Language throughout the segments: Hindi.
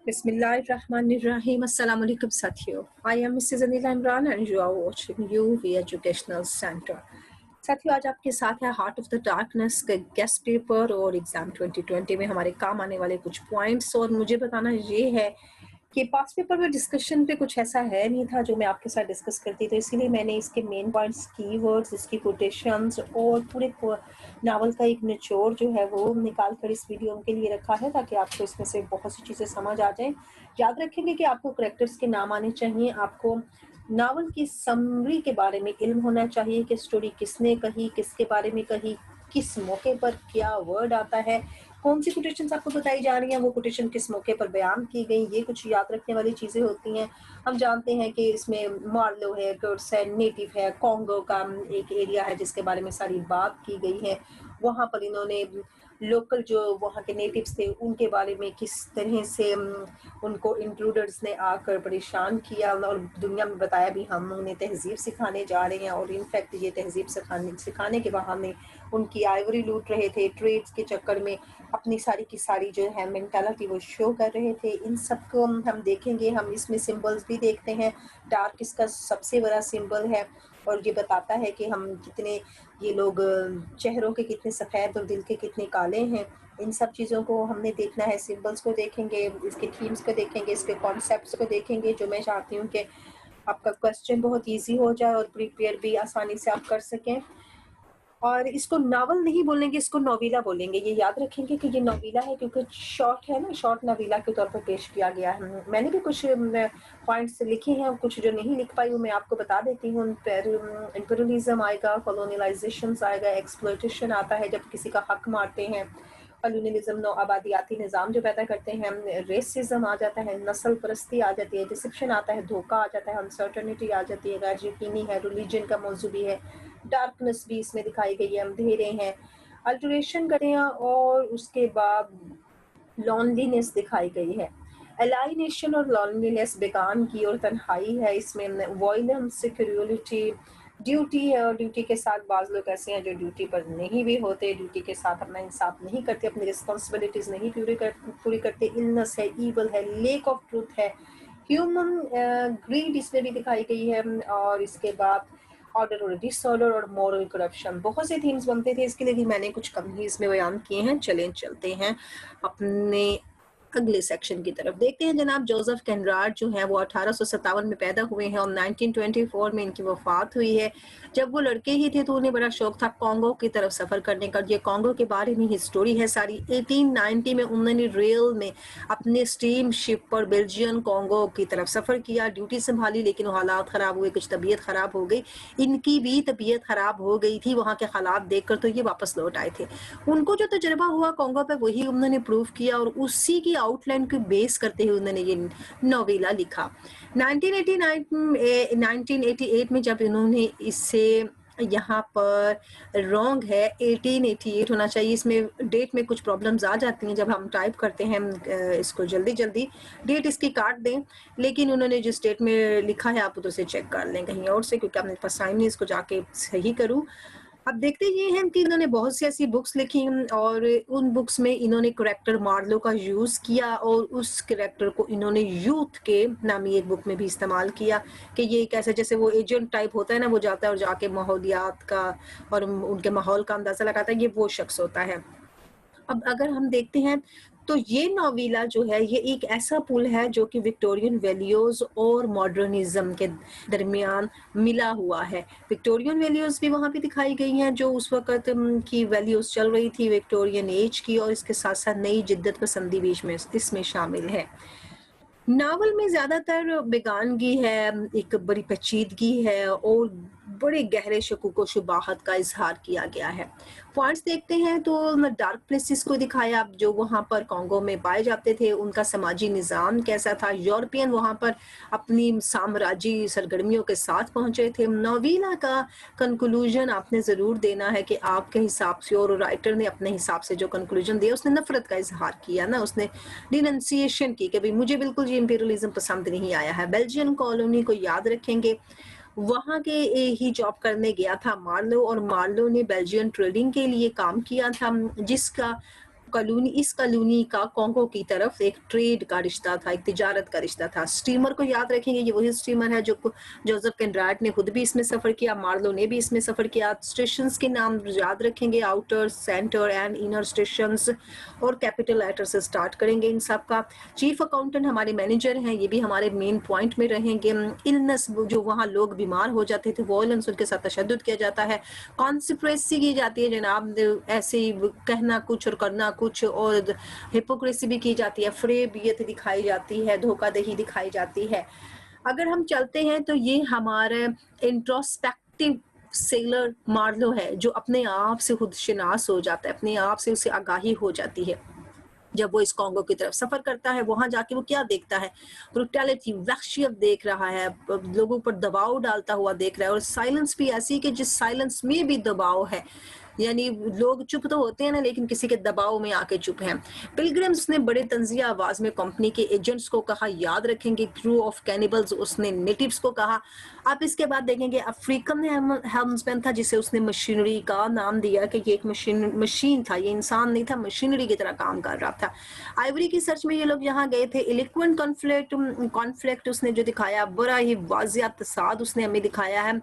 Bismillahirrahmanirrahim. Assalamu alaikum साथियों. I am Mrs. Anila Imran and you are watching UV Educational Center. साथियों, आज आपके साथ है हार्ट ऑफ द डार्कनेस का गेस्ट पेपर और एग्जाम 2020 में हमारे काम आने वाले कुछ पॉइंट्स। और मुझे बताना ये है कि पास पेपर में डिस्कशन पे कुछ ऐसा है नहीं था जो मैं आपके साथ डिस्कस करती, तो इसीलिए मैंने इसके मेन पॉइंट्स, कीवर्ड्स, इसकी कोटेशंस और पूरे नावल का एक निचोड़ जो है वो निकाल कर इस वीडियो के लिए रखा है ताकि आपको इसमें से बहुत सी चीज़ें समझ आ जाएं। याद रखेंगे कि आपको करेक्टर्स के नाम आने चाहिए, आपको नावल की समरी के बारे में इल्म होना चाहिए कि स्टोरी किसने कही, किसके बारे में कही, किस मौके पर क्या वर्ड आता है, कौन सी कोटेशन आपको बताई जा रही है, वो कोटेशन किस मौके पर बयान की गई, ये कुछ याद रखने वाली चीज़ें होती हैं। हम जानते हैं कि इसमें मार्लो है, कर्स है, नेटिव है, कॉन्गो का एक एरिया है जिसके बारे में सारी बात की गई है। वहाँ पर इन्होंने लोकल जो वहाँ के नेटिव्स थे उनके बारे में किस तरह से उनको इंट्रूडर्स ने आकर परेशान किया और दुनिया में बताया भी हम उन्हें तहजीब सिखाने जा रहे हैं, और इनफैक्ट ये तहजीब सिखाने के बहाने उनकी आइवरी लूट रहे थे, ट्रेड्स के चक्कर में अपनी सारी की सारी जो है मेंटालिटी वो शो कर रहे थे। इन सब को हम देखेंगे, हम इसमें सिंबल्स भी देखते हैं। डार्क इसका सबसे बड़ा सिंबल है और ये बताता है कि हम कितने, ये लोग चेहरों के कितने सफ़ेद और दिल के कितने काले हैं। इन सब चीज़ों को हमने देखना है, सिंबल्स को देखेंगे, इसके थीम्स को देखेंगे, इसके कॉन्सेप्ट्स को देखेंगे। जो मैं चाहती हूँ कि आपका क्वेश्चन बहुत ईजी हो जाए और प्रिपेयर भी आसानी से आप कर सकें। और इसको नावल नहीं बोलेंगे, इसको नोवेला बोलेंगे। ये याद रखेंगे कि ये नोवेला है क्योंकि शॉर्ट है ना, शॉर्ट नोवेला के तौर पर पेश किया गया है। मैंने भी कुछ पॉइंट्स लिखे हैं, कुछ जो नहीं लिख पाई वो मैं आपको बता देती हूँ। इंपीरियलिज्म आएगा, कॉलोनियलाइजेशन आएगा, एक्सप्लॉयटेशन आता है जब किसी का हक मारते हैं, कॉलोनियलिज्म नौ आबादियाती निज़ाम जो पैदा करते हैं, रेसिज्म आ जाता है, नस्ल परस्ती आ जाती है, डिसेप्शन आता है, धोखा आ जाता है, अनसर्टनिटी आ जाती है, गैर यकीनी है, रिलीजन का मौजू भी है, डार्कनेस भी इसमें दिखाई गई है, अंधेरे हैं, अल्टरेशन करें, और उसके बाद लॉनलीनेस दिखाई गई है। एलाइनेशन और लॉनलीनेस, बेगान की और तन्हाई है इसमें, वॉयलेंस, सिक्योरिटी, ड्यूटी है, और ड्यूटी के साथ बाज लोग ऐसे हैं जो ड्यूटी पर नहीं भी होते, ड्यूटी के साथ अपना इंसाफ नहीं करते, अपनी रिस्पॉन्सिबिलिटीज नहीं पूरी करते, इलनेस है, ईवल है, लेक ऑफ ट्रूथ है, ह्यूमन ग्रीड इसमें भी दिखाई गई है, और इसके बाद ऑर्डर और डिसऑर्डर और मॉरल करप्शन। बहुत से थीम्स बनते थे, इसके लिए भी मैंने कुछ कम ही इसमें बयान किए हैं। चलते हैं अपने अगले सेक्शन की तरफ। देखते हैं जनाब, जोसेफ केनराड जो है वो 1857 में पैदा हुए हैं और 1924 में इनकी वफात हुई है। जब वो लड़के ही थे तो उन्हें बड़ा शौक था कॉन्गो की तरफ सफ़र करने का। ये कॉन्गो के बारे में ही स्टोरी है सारी। 1890 में उन्होंने रेल में अपने स्टीम शिप पर बेल्जियम कॉन्गो की तरफ सफ़र किया, ड्यूटी संभाली, लेकिन हालात ख़राब हुए, कुछ तबीयत ख़राब हो गई। इनकी भी तबीयत ख़राब हो गई थी वहाँ के हालात देखकर, तो ये वापस लौट आए थे। उनको जो तजुर्बा हुआ कॉन्गो पे वही उन्होंने प्रूव किया और उसी की आउटलाइन को बेस करते हुए उन्होंने ये नोवेला लिखा। 1988 में जब इन्होंने इसे, यहाँ पर रॉन्ग है, 1888 होना चाहिए, इसमें डेट में कुछ प्रॉब्लम्स आ जाती हैं जब हम टाइप करते हैं इसको, जल्दी डेट इसकी काट दें, लेकिन उन्होंने जिस डेट में लिखा है आप उधर से चेक कर लें कहीं और से, क्योंकि आपने पास टाइम नहीं इसको जाके सही करूँ। अब देखते ये हैं कि इन्होंने बहुत सी ऐसी बुक्स लिखी और उन बुक्स में इन्होंने करेक्टर मार्लो का यूज़ किया और उस करेक्टर को इन्होंने यूथ के नामी एक बुक में भी इस्तेमाल किया कि ये कैसे, जैसे वो एजेंट टाइप होता है ना, वो जाता है और जाके माहौलियात का और उनके माहौल का अंदाज़ा लगाता है, ये वो शख्स होता है। अब अगर हम देखते हैं तो ये नोवेला जो है ये एक ऐसा पुल है जो कि विक्टोरियन वैल्यूज़ और मॉडर्निज्म के दरमियान मिला हुआ है। विक्टोरियन वैल्यूज़ भी वहाँ पे दिखाई गई हैं जो उस वक़्त की वैल्यूज़ चल रही थी विक्टोरियन एज की, और इसके साथ साथ नई जिद्दत पसंदी भी इसमें शामिल है। नावल में ज़्यादातर बेगानगी है, एक बड़ी पेचीदगी है और बड़े गहरे शकूक व शुबाहत का इजहार किया गया है। पॉइंट्स देखते हैं तो डार्क प्लेसेस को दिखाया जो वहाँ पर कॉन्गो में पाए जाते थे, उनका समाजी निज़ाम कैसा था, यूरोपियन वहाँ पर अपनी साम्राज्य सरगर्मियों के साथ पहुँचे थे। नोवेला का कंक्लूजन आपने ज़रूर देना है कि आपके हिसाब से, और राइटर ने अपने हिसाब से जो कंक्लूजन दिया उसने नफरत का इजहार किया ना, उसने डिनंसिएशन की कि भाई मुझे बिल्कुल ये इंपीरियलिज्म पसंद नहीं आया है। बेल्जियन कॉलोनी को याद रखेंगे, वहाँ के ही जॉब करने गया था मार्लो, और मार्लो ने बेल्जियन ट्रेडिंग के लिए काम किया था जिसका कॉलोनी, इस कॉलोनी का कॉन्गो की तरफ एक ट्रेड का रिश्ता था, एक तिजारत का रिश्ता था। स्टीमर को याद रखेंगे, ये वही स्टीमर है जो जोसेफ केनराड ने खुद भी इसमें सफ़र किया, मार्लो ने भी इसमें सफ़र किया। स्टेशंस के नाम याद रखेंगे, outer, centre and inner stations, और कैपिटल लेटर से स्टार्ट करेंगे इन सब का। चीफ अकाउंटेंट हमारे मैनेजर हैं, ये भी हमारे मेन पॉइंट में रहेंगे। इलनेस, जो वहाँ लोग बीमार हो जाते थे, वॉयलेंस, उनके साथ तशद्दुद किया जाता है। कॉन्स्पिरेसी की जाती है जनाब, ऐसे कहना कुछ और करना कुछ, और हिपोक्रेसी भी की जाती है, फरेबियत दिखाई जाती है, धोखाधड़ी दिखाई जाती है। अगर हम चलते हैं तो ये हमारे इंट्रोस्पेक्टिव सेलर मार्लो है, जो अपने आप से खुद शिनास हो जाता है, अपने आप से उसे आगाही हो जाती है। जब वो इस कॉन्गो की तरफ सफर करता है, वहां जाके वो क्या देखता है? ब्रुटैलिटी, वहशियत देख रहा है, लोगों पर दबाव डालता हुआ देख रहा है, और साइलेंस भी ऐसी कि जिस साइलेंस में भी दबाव है, यानी लोग चुप तो होते हैं ना, लेकिन किसी के दबाव में आके चुप हैं। पिलग्रिम्स ने बड़े तंजिया आवाज में कंपनी के एजेंट्स को कहा, याद रखेंगे क्रू ऑफ कैनिबल्स, उसने नेटिव्स को कहा। आप इसके बाद देखेंगे अफ्रीकन हेल्म्समैन था, जिसे उसने मशीनरी का नाम दिया कि ये एक मशीन था, ये इंसान नहीं था, मशीनरी की तरह काम कर रहा था। आइवरी की सर्च में ये लोग यहाँ गए थे। इलिक्वेंट कॉन्फ्लिक्ट उसने जो दिखाया, बड़ा ही वाज़िया तसाद उसने हमें दिखाया है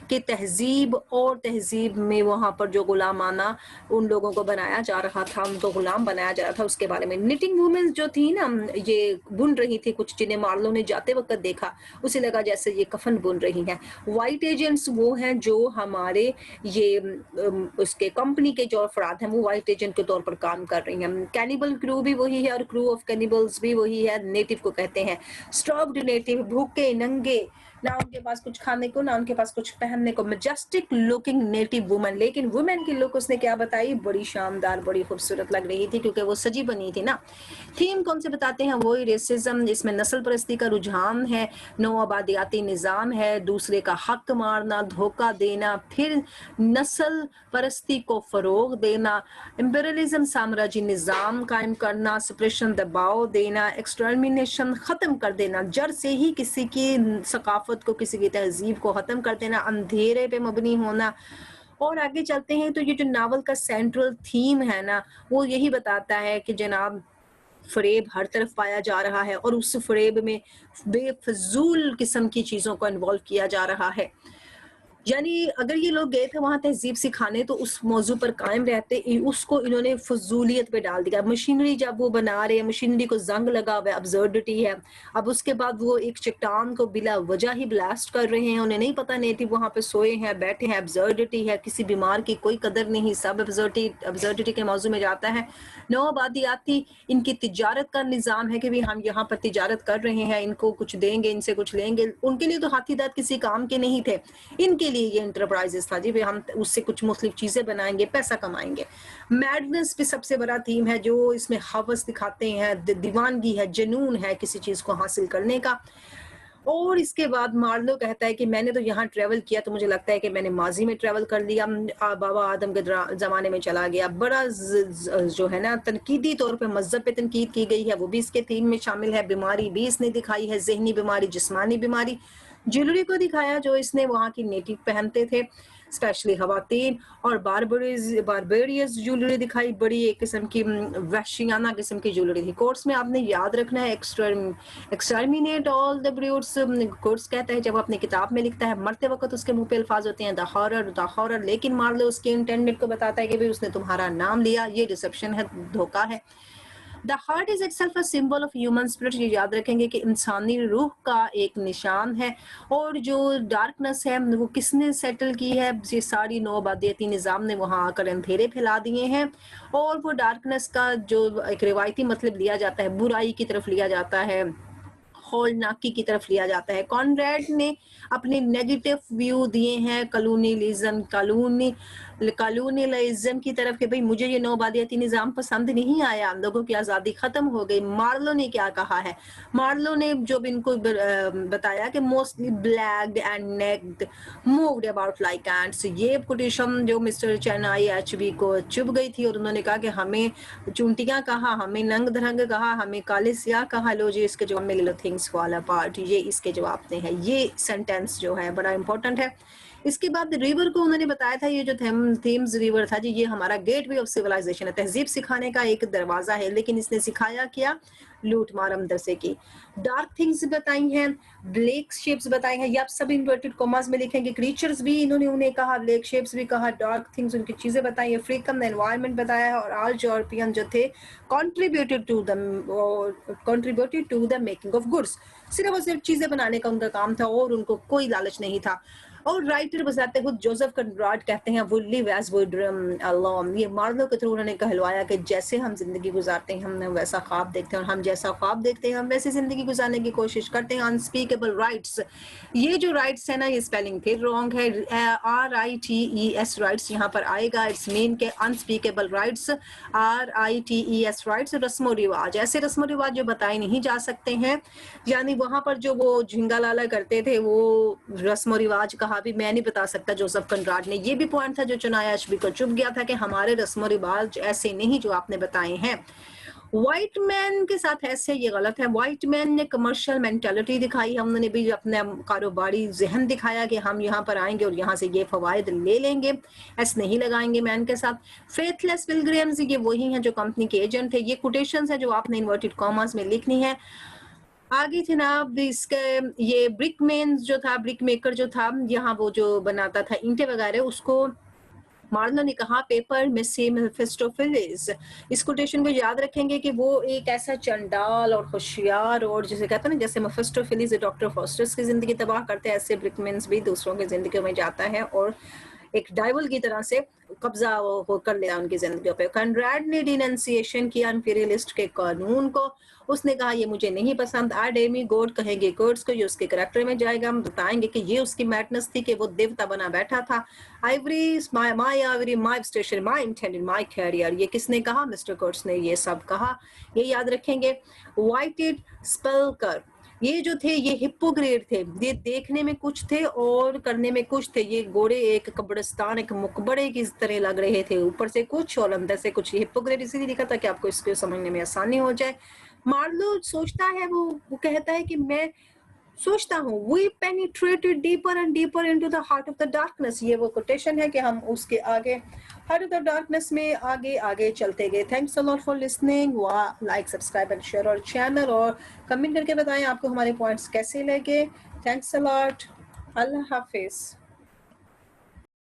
कि तहजीब और तहजीब में वहाँ पर जो गुलामाना उन लोगों को बनाया जा रहा था, उनको गुलाम बनाया जा रहा था, उसके बारे में। निटिंग वुमेन जो थी ना, ये बुन रही थी कुछ, जिन्हें मार्लो ने जाते वक्त देखा, उसे लगा जैसे ये कफन बुन रही हैं। वाइट एजेंट्स वो हैं जो हमारे ये उसके कंपनी के जो अफराद हैं, वो वाइट एजेंट के तौर पर काम कर रही हैं। कैनिबल क्रू भी वही है और क्रू ऑफ कैनिबल्स भी वही है, नेटिव को कहते हैं। स्टॉक्ड नेटिव, भूखे नंगे, ना उनके पास कुछ खाने को, ना उनके पास कुछ पहनने को। मैजेस्टिक लुकिंग नेटिव वुमेन, लेकिन वुमेन की लुक उसने क्या बताई? बड़ी शानदार, बड़ी खूबसूरत लग रही थी, क्योंकि वो सजी बनी थी ना। थीम कौन से बताते हैं? वही रेसिज्म, जिसमें नस्ल परस्ती का रुझान है, नौ आबादियाती निज़ाम है, दूसरे का हक मारना, धोखा देना, फिर नस्ल परस्ती को फरोग देना, इम्पेरियलिज्म, साम्राज्य निज़ाम कायम करना, सप्रेशन, दबाव देना, एक्सटर्मिनेशन, ख़त्म कर देना, जड़ से ही किसी की सकाफत को, किसी की तहजीब को ख़त्म कर देना, अंधेरे पे मबनी होना। और आगे चलते हैं तो ये जो नावल का सेंट्रल थीम है ना, वो यही बताता है कि जनाब फरेब हर तरफ पाया जा रहा है, और उस फरेब में बेफजूल किस्म की चीज़ों को इन्वॉल्व किया जा रहा है। यानी अगर ये लोग गए थे वहां तहजीब सिखाने, तो उस मौजू पर कायम रहते, उसको इन्होंने फजूलियत पे डाल दिया। मशीनरी जब वो बना रहे हैं, मशीनरी को जंग लगा हुआ है, अब्सर्डिटी है। अब उसके बाद वो एक चट्टान को बिला वजह ही ब्लास्ट कर रहे हैं, उन्हें नहीं पता नेटिव वहां पे सोए हैं, बैठे हैं, अब्सर्डिटी है, किसी बीमार की कोई कदर नहीं, सब अब्सर्डिटी के मौजू में जाता है। नौ आबादियाती, इनकी तिजारत का निज़ाम है कि भाई हम यहाँ पर तिजारत कर रहे हैं, इनको कुछ देंगे, इनसे कुछ लेंगे। उनके लिए तो हाथी दांत किसी काम के नहीं थे, इनके लिए ये इंटरप्राइजेस था जी, हम उससे कुछ मुख्तलिफ चीज़ें बनाएंगे, पैसा कमाएंगे। मैडनेस भी सबसे बड़ा थीम है, जो इसमें हवस दिखाते हैं, दीवानगी है, जुनून है किसी चीज़ को हासिल करने का। और इसके बाद मार्लो कहता है कि मैंने तो यहाँ ट्रैवल किया, तो मुझे लगता है कि मैंने माजी में ट्रैवल कर लिया, बाबा आदम के ज़माने में चला गया। बड़ा जो है ना, तनकीदी तौर पे मज़हब पे तनकीद की गई है, वो भी इसके थीम में शामिल है। बीमारी भी इसने दिखाई है, जहनी बीमारी, जिस्मानी बीमारी। ज्वेलरी को दिखाया जो इसने वहाँ की नेटिव पहनते थे, स्पेशली खवातीन, और बारबेरियस ज्वेलरी दिखाई, बड़ी एक किस्म की वहशियाना किस्म की ज्वेलरी थी। कोर्स में आपने याद रखना है, एक्सटर्मिनेट ऑल द ब्रूट्स। कोर्स कहता है जब अपनी किताब में लिखता है, मरते वक्त उसके मुंह पे अल्फाज होते हैं द हॉरर, लेकिन मार्लो उसके इंटेंडेंट को बताता है कि भाई उसने तुम्हारा नाम लिया, ये रिसेप्शन है, धोखा है। The heart is itself a symbol of human spirit, ये याद रखेंगे कि इंसानी रूह का एक निशान है। और जो डार्कनेस है वो किसने सेटल की है? ये सारी नौ आबादियाती निज़ाम ने वहाँ आकर अंधेरे फैला दिए हैं। और वो डार्कनेस का जो एक रिवायती मतलब लिया जाता है, बुराई की तरफ लिया जाता है, हौलनाकी की तरफ लिया जाता है। कॉनरेड ने अपने नेगेटिव व्यू दिए हैं कॉलोनियलिज्म की तरफ कि भाई मुझे ये नौआबादियाती निज़ाम पसंद नहीं आया, लोगों की आज़ादी ख़त्म हो गई। मार्लो ने क्या कहा है? मार्लो ने जो इनको बताया कि mostly blacked and naked moved about like ants, ये कोटेशन जो मिस्टर चेनाई एचबी को चुभ गई थी, और उन्होंने कहा कि हमें चूंटियाँ कहा, हमें नंग धरंग कहा, हमें काले सियाह कहा, लो जी इसके जवाब में लो थिंग्स फॉल अपार्ट, ये इसके जवाब में है। ये सेंटेंस जो है बड़ा इंपॉर्टेंट है। इसके बाद रिवर को उन्होंने बताया था, ये जो थेम्स रिवर था जी, ये हमारा गेटवे ऑफ सिविलाइजेशन है, तहजीब सिखाने का एक दरवाजा है, लेकिन इसने सिखाया क्या? लूट मार अंदर से की। डार्क थिंग्स बताई हैं, ब्लैक शेप्स बताई हैं, ये आप सब इन्वर्टेड कॉमास में लिखेंगे। क्रीचर्स भी इन्होंने उन्हें कहा, ब्लैक शेप्स भी कहा, डार्क थिंग्स उनकी चीजें बताई है, फ्रीकम एनवायरनमेंट बताया है, और ऑल यूरोपियन जो थे contributed to the making of goods. सिर्फ और सिर्फ चीजें बनाने का उनका काम था और उनको कोई लालच नहीं था। और राइटर बताते हुए जोसेफ कंराड कहते हैं, वो लिव एज वुड अलोन, ये मार्लो के थ्रू उन्होंने कहलवाया कि जैसे हम जिंदगी गुजारते हैं हम वैसा ख्वाब देखते हैं, और हम जैसा ख्वाब देखते हैं हम वैसे जिंदगी गुजारने की कोशिश करते हैं। अनस्पीकेबल राइट्स, ये जो राइट्स है ना, ये स्पेलिंग फिर रॉन्ग है, RITES राइट्स यहाँ पर आएगा। इट्स मीन के अनस्पीकेबल राइट्स, RITES राइट्स, रस्म रिवाज, ऐसे रस्म रिवाज जो बताए नहीं जा सकते हैं। यानी वहां पर जो वो झिंगा लाला करते थे, वो रस्म रिवाज कहा भी मैं नहीं बता सकता। जोसेफ कंराड ने ये भी पॉइंट था जो चुनाया अशबी को चुप गया था कि हमारे रस्म रिवाज ऐसे नहीं जो आपने बताए हैं। व्हाइट मैन के साथ ऐसे ये गलत है। व्हाइट मैन ने कमर्शियल मेंटालिटी दिखाई, हमने भी अपने कारोबारी जहन दिखाया कि हम यहाँ पर आएंगे और यहाँ से ये फवायद ले लेंगे, ऐसे नहीं लगाएंगे मैन के साथ। फेथलेस पिलग्रिम्स, ये वही हैं जो कंपनी के एजेंट थे। ये कोटेशंस है जो आपने इन्वर्टेड कॉमास में लिखनी है। आगे जनाब इसके ये ब्रिक मेन जो था, ब्रिक मेकर जो था, यहाँ वो जो बनाता था ईंटें वगैरह, उसको मार्लो ने कहा पेपर में से मेफिस्टोफेलिस। इस कोटेशन को याद रखेंगे कि वो एक ऐसा चंडाल और होशियार और जिसे कहते हैं ना, जैसे मेफिस्टोफेलिस डॉक्टर फॉस्टर्स की जिंदगी तबाह करते हैं, ऐसे ब्रिकमेंस भी दूसरों की जिंदगी में जाता है और एक डाइवल की तरह से कब्जा वो कर लिया उनकी जिंदगी पे। कंराड ने डिनंसिएशन किया इंपीरियलिस्ट के कानून को, उसने कहा ये मुझे नहीं पसंद। डेमी गोड कहेंगे कोड्स को, ये उसके करैक्टर में जाएगा। हम बताएंगे कि ये उसकी मैडनेस थी कि वो देवता बना बैठा था। Ivory my ivory my station my intended my career, ये किसने कहा? मिस्टर कोड्स ने ये सब कहा, ये याद रखेंगे। वाइटेड स्पेलकर, ये जो थे ये हिप्पोक्रेट थे, ये देखने में कुछ थे और करने में कुछ थे। ये घोड़े एक कब्रिस्तान एक मुकबरे की तरह लग रहे थे, ऊपर से कुछ और अंदर से कुछ। हिप्पोक्रेट इसीलिए लिखा था कि आपको इसको समझने में आसानी हो जाए। मार्लो सोचता है, वो कहता है कि मैं सोचता हूँ, we penetrated deeper and deeper into the heart of the darkness। ये वो कोटेशन है कि हम उसके आगे heart of the darkness में आगे आगे चलते गए। Thanks a lot for listening. Like subscribe and share और चैनल, और कमेंट करके बताएं आपको हमारे पॉइंट्स कैसे लगे। Thanks a lot. Allah Hafiz.